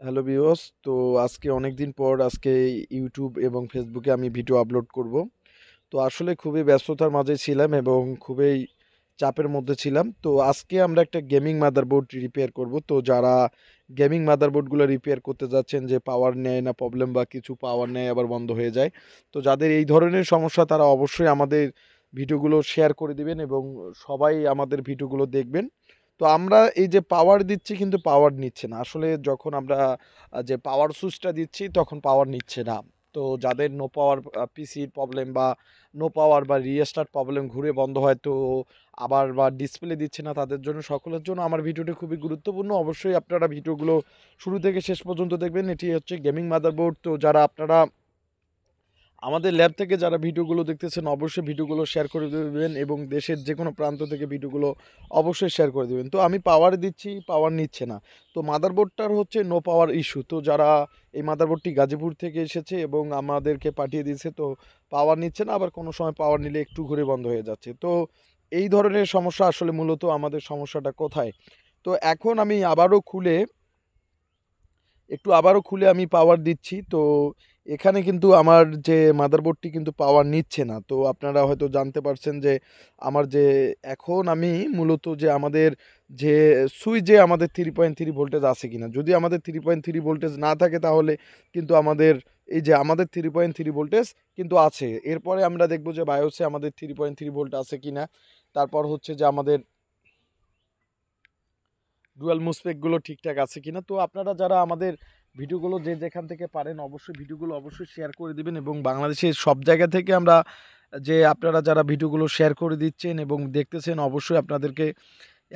Hello viewers, তো আজকে অনেক দিন পর আজকে ইউটিউব এবং ফেসবুকে আমি ভিডিও আপলোড করব। তো আসলে খুবই ব্যস্ততার মাঝে ছিলাম এবং খুবই চাপের মধ্যে ছিলাম। তো আজকে আমরা একটা গেমিং মাদারবোর্ড রিপেয়ার করব। তো যারা গেমিং মাদারবোর্ডগুলো রিপেয়ার করতে যাচ্ছেন, যে পাওয়ার নেয় না প্রবলেম বা কিছু পাওয়ার নেয় আবার বন্ধ হয়ে যায়, তো যাদের এই ধরনের সমস্যা তারা অবশ্যই আমাদের ভিডিওগুলো শেয়ার করে দিবেন এবং সবাই আমাদের ভিডিওগুলো দেখবেন। তো আমরা এই যে পাওয়ার দিচ্ছি কিন্তু পাওয়ার নিচ্ছে না, আসলে যখন আমরা যে পাওয়ার সুইচটা দিচ্ছি তখন পাওয়ার নিচ্ছে না। তো যাদের নো পাওয়ার পিসির প্রবলেম বা নো পাওয়ার বা রিস্টার্ট প্রবলেম ঘুরে বন্ধ হয়, তো আবার বা ডিসপ্লে দিচ্ছে না, তাদের জন্য সকলের জন্য আমার ভিডিওটি খুবই গুরুত্বপূর্ণ। অবশ্যই আপনারা ভিডিওগুলো শুরু থেকে শেষ পর্যন্ত দেখবেন। এটি হচ্ছে গেমিং মাদারবোর্ড। তো যারা আপনারা আমাদের ল্যাব থেকে যারা ভিডিওগুলো দেখতেছেন অবশ্যই ভিডিওগুলো শেয়ার করে দেবেন এবং দেশের যে কোনো প্রান্ত থেকে ভিডিওগুলো অবশ্যই শেয়ার করে দেবেন। তো আমি পাওয়ার দিচ্ছি, পাওয়ার নিচ্ছে না। তো মাদারবোর্ডটার হচ্ছে নো পাওয়ার ইস্যু। তো যারা এই মাদারবোর্ডটি গাজীপুর থেকে এসেছে এবং আমাদেরকে পাঠিয়ে দিয়েছে, তো পাওয়ার নিচ্ছে না, আবার কোনো সময় পাওয়ার নিলে একটু ঘুরে বন্ধ হয়ে যাচ্ছে। তো এই ধরনের সমস্যা আসলে মূলত আমাদের সমস্যাটা কোথায়? তো এখন আমি আবারও খুলে আমি পাওয়ার দিচ্ছি। তো এখানে কিন্তু আমার যে মাদারবোর্ডটি কিন্তু পাওয়ার নিচ্ছে না। তো আপনারা হয়তো জানতে পারছেন যে আমার যে এখন আমি মূলত যে আমাদের যে সুইচে আমাদের 3.3 ভোল্টেজ আছে কিনা, যদি আমাদের 3.3 ভোল্টেজ না থাকে তাহলে কিন্তু আমাদের এই যে আমাদের 3.3 ভোল্টেজ কিন্তু আছে। এরপরে আমরা দেখব যে বায়োসে আমাদের 3.3 ভোল্ট আছে কিনা। তারপর হচ্ছে যে আমাদের ডুয়াল মুসপেকগুলো ঠিকঠাক আছে কিনা। তো আপনারা যারা আমাদের ভিডিওগুলো যে যেখান থেকে পারেন অবশ্যই ভিডিওগুলো অবশ্যই শেয়ার করে দিবেন এবং বাংলাদেশের সব জায়গা থেকে আমরা যে আপনারা যারা ভিডিওগুলো শেয়ার করে দিচ্ছেন এবং দেখতেছেন অবশ্যই আপনাদেরকে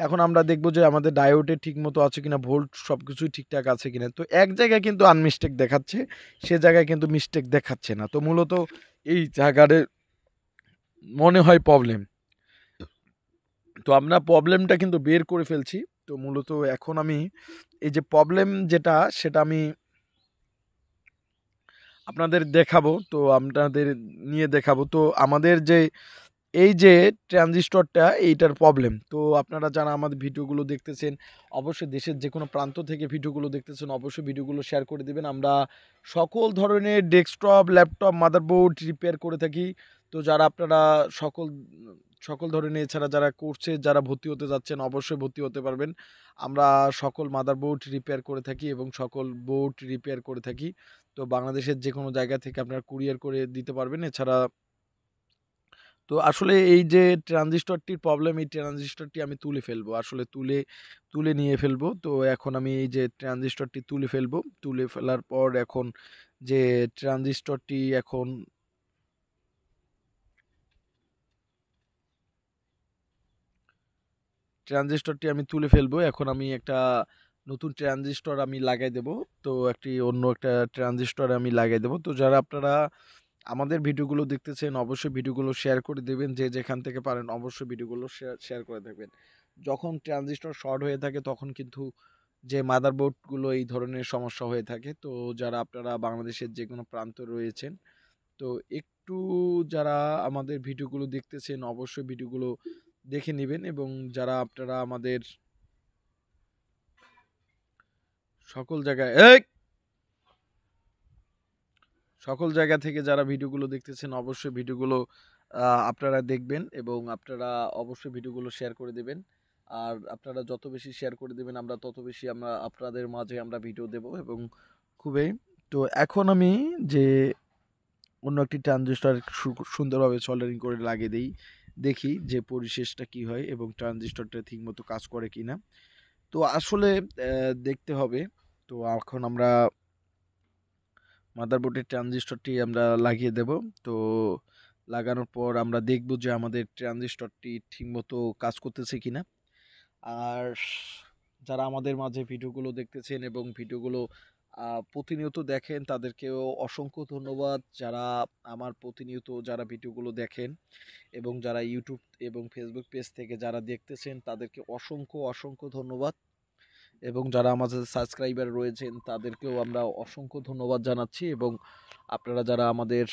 এখন আমরা দেখব যে আমাদের ডায়োডে ঠিক মতো আছে কিনা, ভোল্ট সব কিছুই ঠিকঠাক আছে কিনা। তো এক জায়গায় কিন্তু আনমিস্টেক দেখাচ্ছে, সে জায়গায় কিন্তু মিস্টেক দেখাচ্ছে না। তো মূলত এই জায়গাতে মনে হয় প্রবলেম। তো আমরা প্রবলেমটা কিন্তু বের করে ফেলছি। তো মূলত এখন আমি এই যে প্রবলেম যেটা সেটা আমি আপনাদের দেখাবো, তো আপনাদের নিয়ে দেখাবো। তো আমাদের যে এই যে ট্রানজিস্টরটা এইটার প্রবলেম, তো আপনারা যারা আমাদের ভিডিওগুলো দেখতেছেন অবশ্যই দেশের যে কোনো প্রান্ত থেকে ভিডিওগুলো দেখতেছেন অবশ্যই ভিডিওগুলো শেয়ার করে দিবেন। আমরা সকল ধরনের ডেস্কটপ ল্যাপটপ মাদারবোর্ড রিপেয়ার করে থাকি। তো যারা আপনারা সকল সকল ধরনের, এছাড়া যারা কোর্সে যারা ভর্তি হতে যাচ্ছেন অবশ্যই ভর্তি হতে পারবেন। আমরা সকল মাদারবোর্ড রিপেয়ার করে থাকি এবং সকল বোর্ড রিপেয়ার করে থাকি। তো বাংলাদেশের যে কোনো জায়গা থেকে আপনারা কুরিয়ার করে দিতে পারবেন। এছাড়া তো আসলে এই যে ট্রানজিস্টরটির প্রবলেম, এই ট্রানজিস্টরটি আমি তুলে ফেলবো, আসলে তুলে তুলে নিয়ে ফেলবো। তো এখন আমি এই যে ট্রানজিস্টরটি তুলে ফেলবো, তুলে ফেলার পর এখন যে ট্রানজিস্টরটি এখন ট্রানজিস্টরটি আমি তুলে ফেলবো। এখন আমি একটা নতুন ট্রানজিস্টর আমি লাগাই দেব। তো একটি অন্য একটা ট্রানজিস্টর আমি লাগাই দেব। তো যারা আপনারা আমাদের ভিডিওগুলো দেখতেছেন অবশ্যই ভিডিওগুলো শেয়ার করে দেবেন, যে যেখান থেকে পারেন অবশ্যই ভিডিওগুলো শেয়ার শেয়ার করে থাকবেন। যখন ট্রানজিস্টর শর্ট হয়ে থাকে তখন কিন্তু যে মাদারবোর্ডগুলো এই ধরনের সমস্যা হয়ে থাকে। তো যারা আপনারা বাংলাদেশের যে কোনো প্রান্তে রয়েছেন, তো একটু যারা আমাদের ভিডিওগুলো দেখতেছেন অবশ্যই ভিডিওগুলো দেখে নেবেন এবং যারা আপনারা আমাদের সকল জায়গায় সকল জায়গা থেকে যারা ভিডিওগুলো দেখতেছেন অবশ্যই ভিডিওগুলো আপনারা দেখবেন এবং আপনারা অবশ্যই ভিডিওগুলো শেয়ার করে দেবেন। আর আপনারা যত বেশি শেয়ার করে দেবেন আমরা তত বেশি আমরা আপনাদের মাঝে আমরা ভিডিও দেব এবং খুবই। তো এখন আমি যে অন্য একটি ট্রানজিস্টর সুন্দরভাবে সোল্ডারিং করে লাগিয়ে দেই, দেখি যে পরিশেষটা কি হয় এবং ট্রানজিস্টরটা ঠিকমতো কাজ করে কিনা। তো আসলে দেখতে হবে। তো এখন আমরা মাদারবোর্ডের ট্রানজিস্টরটি আমরা লাগিয়ে দেব। তো লাগানোর পর আমরা দেখব যে আমাদের ট্রানজিস্টরটি ঠিকমতো কাজ করতেছে কিনা। আর যারা আমাদের মাঝে ভিডিওগুলো দেখতেছেন এবং ভিডিওগুলো প্রতিনিয়ত দেখেন তাদেরকেও অসংখ্য ধন্যবাদ। যারা আমার প্রতিনিয়ত যারা ভিডিওগুলো দেখেন এবং যারা ইউটিউব এবং ফেসবুক পেজ থেকে যারা দেখতেছেন তাদেরকে অসংখ্য অসংখ্য ধন্যবাদ এবং যারা আমাদের সাবস্ক্রাইবার রয়েছেন তাদেরকেও আমরা অসংখ্য ধন্যবাদ জানাচ্ছি এবং আপনারা যারা আমাদের।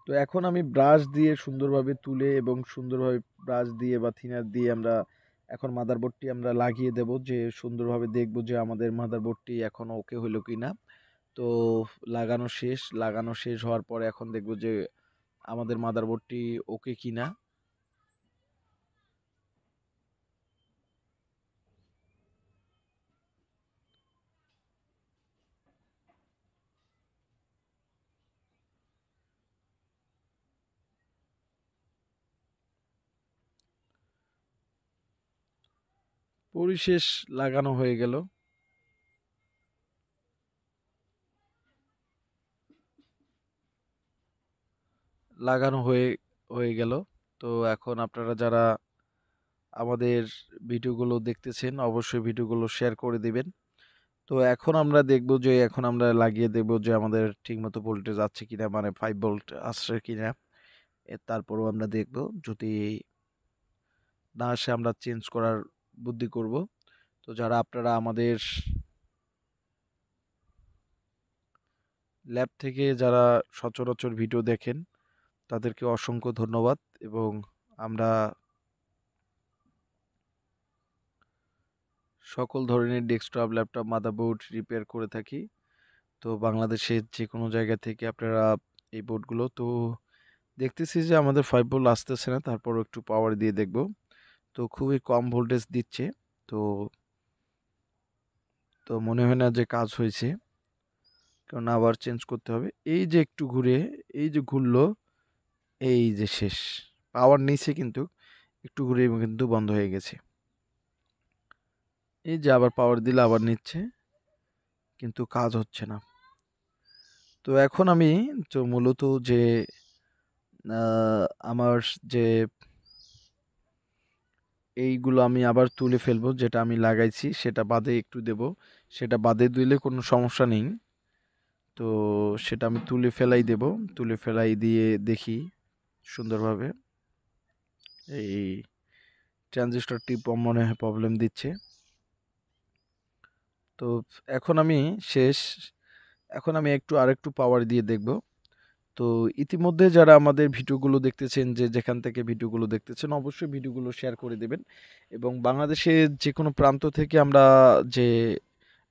তো এখন আমি ব্রাশ দিয়ে সুন্দরভাবে তুলে এবং সুন্দরভাবে ব্রাশ দিয়ে বা থিনার দিয়ে আমরা এখন মাদারবোর্ডটি আমরা লাগিয়ে দেব, যে সুন্দরভাবে দেখব যে আমাদের মাদারবোর্ডটি এখনও ওকে হলো কি না। তো লাগানো শেষ হওয়ার পরে এখন দেখব যে আমাদের মাদারবোর্ডটি ওকে কিনা। পরিশেষ লাগানো হয়ে গেল। লাগানো হয়ে হয়ে গেল। তো এখন আপনারা যারা আমাদের ভিডিওগুলো দেখতেছেন অবশ্যই ভিডিওগুলো শেয়ার করে দিবেন। তো এখন আমরা দেখব যে এখন আমরা লাগিয়ে দেখব যে আমাদের ঠিকমতো ভোল্টেজ আছে কিনা, মানে 5 ভোল্ট আসছে কিনা। তারপরও আমরা দেখব, যদি না আসে আমরা চেঞ্জ করার বুদ্ধি করব। তো যারা আপনারা আমাদের ল্যাব থেকে যারা সচরাচর ভিডিও দেখেন তাদেরকে অসংখ্য ধন্যবাদ। এবং আমরা সকল ধরনের ডেস্কটপ, ল্যাপটপ, মাদারবোর্ড রিপেয়ার করে থাকি। তো বাংলাদেশের যে কোনো জায়গা থেকে আপনারা এই বোর্ডগুলো, তো দেখতেছি যে আমাদের 5 ভোল্ট আসতেছে না, তারপরও একটু পাওয়ার দিয়ে দেখব। তো খুবই কম ভোল্টেজ দিচ্ছে। তো তো মনে হয় না যে কাজ হয়েছে, কারণ আবার চেঞ্জ করতে হবে। এই যে একটু ঘুরে, এই যে ঘুরলো, এই যে শেষ। পাওয়ার নিচে কিন্তু একটু ঘুরে কিন্তু বন্ধ হয়ে গেছে। এই যে আবার পাওয়ার দিলে আবার নিচ্ছে, কিন্তু কাজ হচ্ছে না। তো এখন আমি তো মূলত যে আমার যে এইগুলো আমি আবার তুলে ফেলবো, যেটা আমি লাগাইছি সেটা বাদে একটু দেব, সেটা বাদে দিলে কোনো সমস্যা নেই। তো সেটা আমি তুলে ফেলাই দেব, তুলে ফেলাই দিয়ে দেখি সুন্দরভাবে। এই ট্রানজিস্টরটি মনে হয় প্রবলেম দিচ্ছে। তো এখন আমি শেষ। এখন আমি আরেকটু পাওয়ার দিয়ে দেখব। তো ইতিমধ্যে যারা আমাদের ভিডিওগুলো দেখতেছেন, যে যেখান থেকে ভিডিওগুলো দেখতেছেন অবশ্যই ভিডিওগুলো শেয়ার করে দেবেন। এবং বাংলাদেশের যে কোনো প্রান্ত থেকে আমরা যে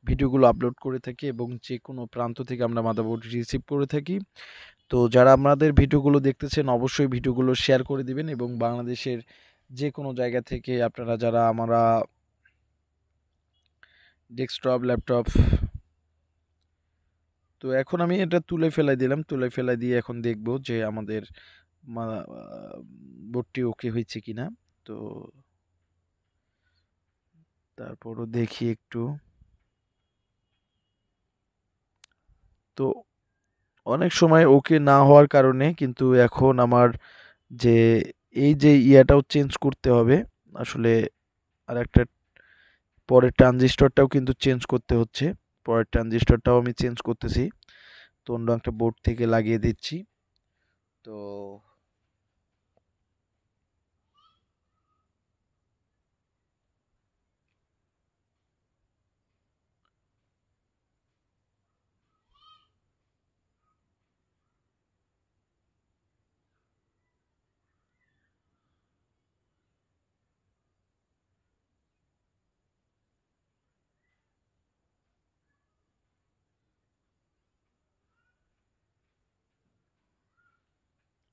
ভিডিওগুলো আপলোড করে থাকি এবং যে কোনো প্রান্ত থেকে আমরা মাদারবোর্ড রিসিভ করে থাকি। তো যারা আমাদের ভিডিওগুলো দেখতেছেন অবশ্যই ভিডিওগুলো শেয়ার করে দিবেন। এবং বাংলাদেশের যে কোনো জায়গা থেকে আপনারা যারা আমরা ডেস্কটপ, ল্যাপটপ, তো এখন আমি এটা তুলে ফেলাই দিলাম, তুলে ফেলাই দিয়ে এখন দেখব যে আমাদের বোর্ডটি ওকে হয়েছে কিনা। তো তারপরও দেখি একটু। তো অনেক সময় ওকে না হওয়ার কারণে কিন্তু এখন আমার যে এই যে ইয়াটাও চেঞ্জ করতে হবে আসলে। আর একটা পরের ট্রানজিস্টরটাও কিন্তু চেঞ্জ করতে হচ্ছে। পরের ট্রানজিস্টরটাও আমি চেঞ্জ করতেছি। তো অন্য একটা বোর্ড থেকে লাগিয়ে দিচ্ছি। তো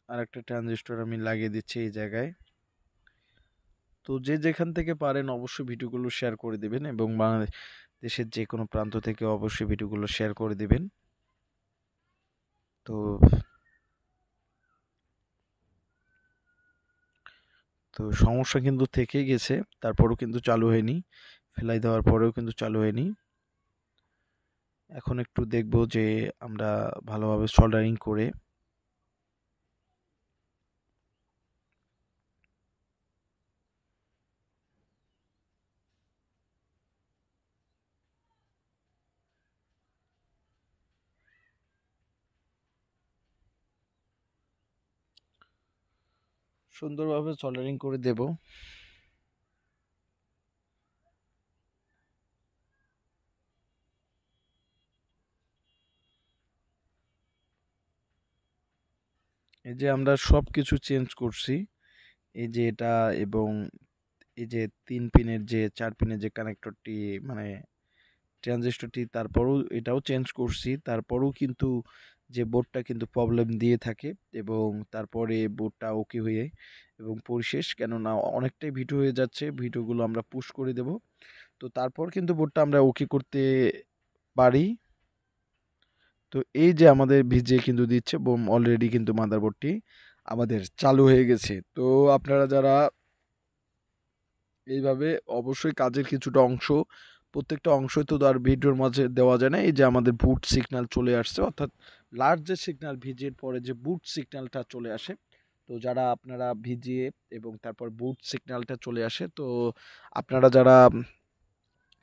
আরেকটা ট্রানজিস্টর আমি লাগিয়ে দিচ্ছি এই জায়গায়। তো যে যেখান থেকে পারেন অবশ্যই ভিডিওগুলো শেয়ার করে দিবেন এবং বাংলাদেশের যে কোনো প্রান্ত থেকে অবশ্যই ভিডিওগুলো শেয়ার করে দিবেন। তো তো সমস্যা কিন্তু থেকেই গেছে, তারপরও কিন্তু চালু হয়নি। ফেলাই দেওয়ার পরেও কিন্তু চালু হয়নি। এখন একটু দেখব যে আমরা ভালোভাবে সোল্ডারিং করে সুন্দরভাবে সোল্ডারিং করে দেব। এই যে আমরা সবকিছু চেঞ্জ করছি, এই যে এটা এবং এই যে 3 পিনের যে 4 পিনের যে কানেক্টরটি মানে ট্রানজিস্টরটি তারপরেও এটাও চেঞ্জ করছি, তারপরেও কিন্তু যে বোর্ডটা কিন্তু প্রবলেম দিয়ে থাকে এবং তারপরে বোর্ডটা ওকে হয়ে এবং পরিশেষ, কেননা অনেকটাই ভিডিও হয়ে যাচ্ছে, ভিডিওগুলো আমরা পুশ করে দেব। তো তারপর কিন্তু বোর্ডটা আমরা ওকে করতে পারি। তো এই যে আমাদের ভিজে কিন্তু দিচ্ছে বোম, অলরেডি কিন্তু মাদারবোর্ডটি আমাদের চালু হয়ে গেছে। তো আপনারা যারা এইভাবে অবশ্যই কাজের কিছুটা অংশ, প্রত্যেকটা অংশই তো আর ভিডিওর মাঝে দেওয়া যায় না। এই যে আমাদের বুট সিগন্যাল চলে আসছে, অর্থাৎ লার্জ যে সিগন্যাল ভিজিএর পরে যে বুট সিগন্যালটা চলে আসে, তো যারা আপনারা ভিজিএ এবং তারপর বুট সিগন্যালটা চলে আসে, তো আপনারা যারা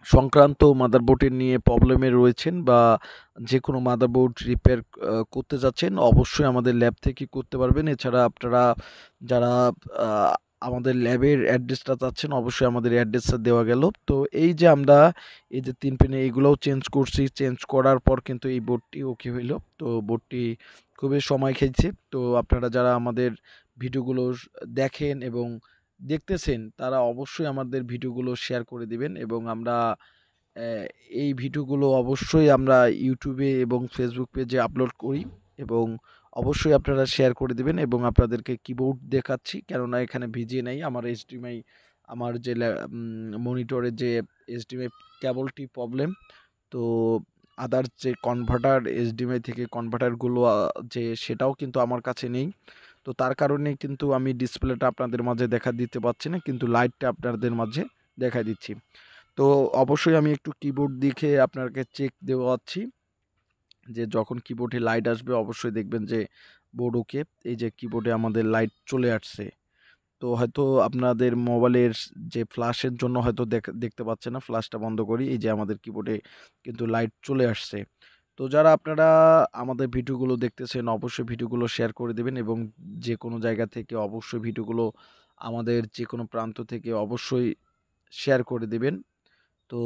সংক্রান্ত মাদারবোর্ডের নিয়ে প্রবলেমে রয়েছেন বা যে কোনো মাদারবোর্ড রিপেয়ার করতে যাচ্ছেন, অবশ্যই আমাদের ল্যাব থেকে করতে পারবেন। এছাড়া আপনারা যারা আহ, আমাদের ল্যাবের অ্যাড্রেসটা চাচ্ছেন, অবশ্যই আমাদের অ্যাড্রেসটা দেওয়া গেল। তো এই যে আমরা এই যে 3 পিনে এইগুলোও চেঞ্জ করছি, চেঞ্জ করার পর কিন্তু এই বোর্ডটি ওকে হইল। তো বোর্ডটি খুবই সময় খেয়েছে। তো আপনারা যারা আমাদের ভিডিওগুলো দেখেন এবং দেখতেছেন, তারা অবশ্যই আমাদের ভিডিওগুলো শেয়ার করে দিবেন এবং আমরা আহ, এই ভিডিওগুলো অবশ্যই আমরা ইউটিউবে এবং ফেসবুক পেজে আপলোড করি এবং অবশ্যই আপনারা শেয়ার করে দিবেন এবং আপনাদেরকে কিবোর্ড দেখাচ্ছি, কেননা এখানে ভিজিয়ে নাই আমার এইচডিএমআই, আমার যে মনিটরের যে এইচডিএমআই কেবলটি প্রবলেম। তো আদার্স যে কনভার্টার এইচডিএমআই থেকে কনভার্টারগুলো যে সেটাও কিন্তু আমার কাছে নেই। তো তার কারণে কিন্তু আমি ডিসপ্লেটা আপনাদের মাঝে দেখা দিতে পারছি না, কিন্তু লাইটটা আপনাদের মাঝে দেখা দিচ্ছি। তো অবশ্যই আমি একটু কিবোর্ড দেখে আপনাকে চেক দেওয়াচ্ছি যে যখন কিবোর্ডে লাইট আসবে অবশ্যই দেখবেন যে বোর্ড ওকে। এই যে কিবোর্ডে আমাদের লাইট চলে আসছে। তো হয়তো আপনাদের মোবাইলের যে ফ্ল্যাশের জন্য হয়তো দেখতে পাচ্ছে না, ফ্ল্যাশটা বন্ধ করি। এই যে আমাদের কিবোর্ডে কিন্তু লাইট চলে আসছে। তো যারা আপনারা আমাদের ভিডিওগুলো দেখতেছেন, অবশ্যই ভিডিওগুলো শেয়ার করে দেবেন এবং যে কোনো জায়গা থেকে অবশ্যই ভিডিওগুলো আমাদের যে কোনো প্রান্ত থেকে অবশ্যই শেয়ার করে দেবেন। তো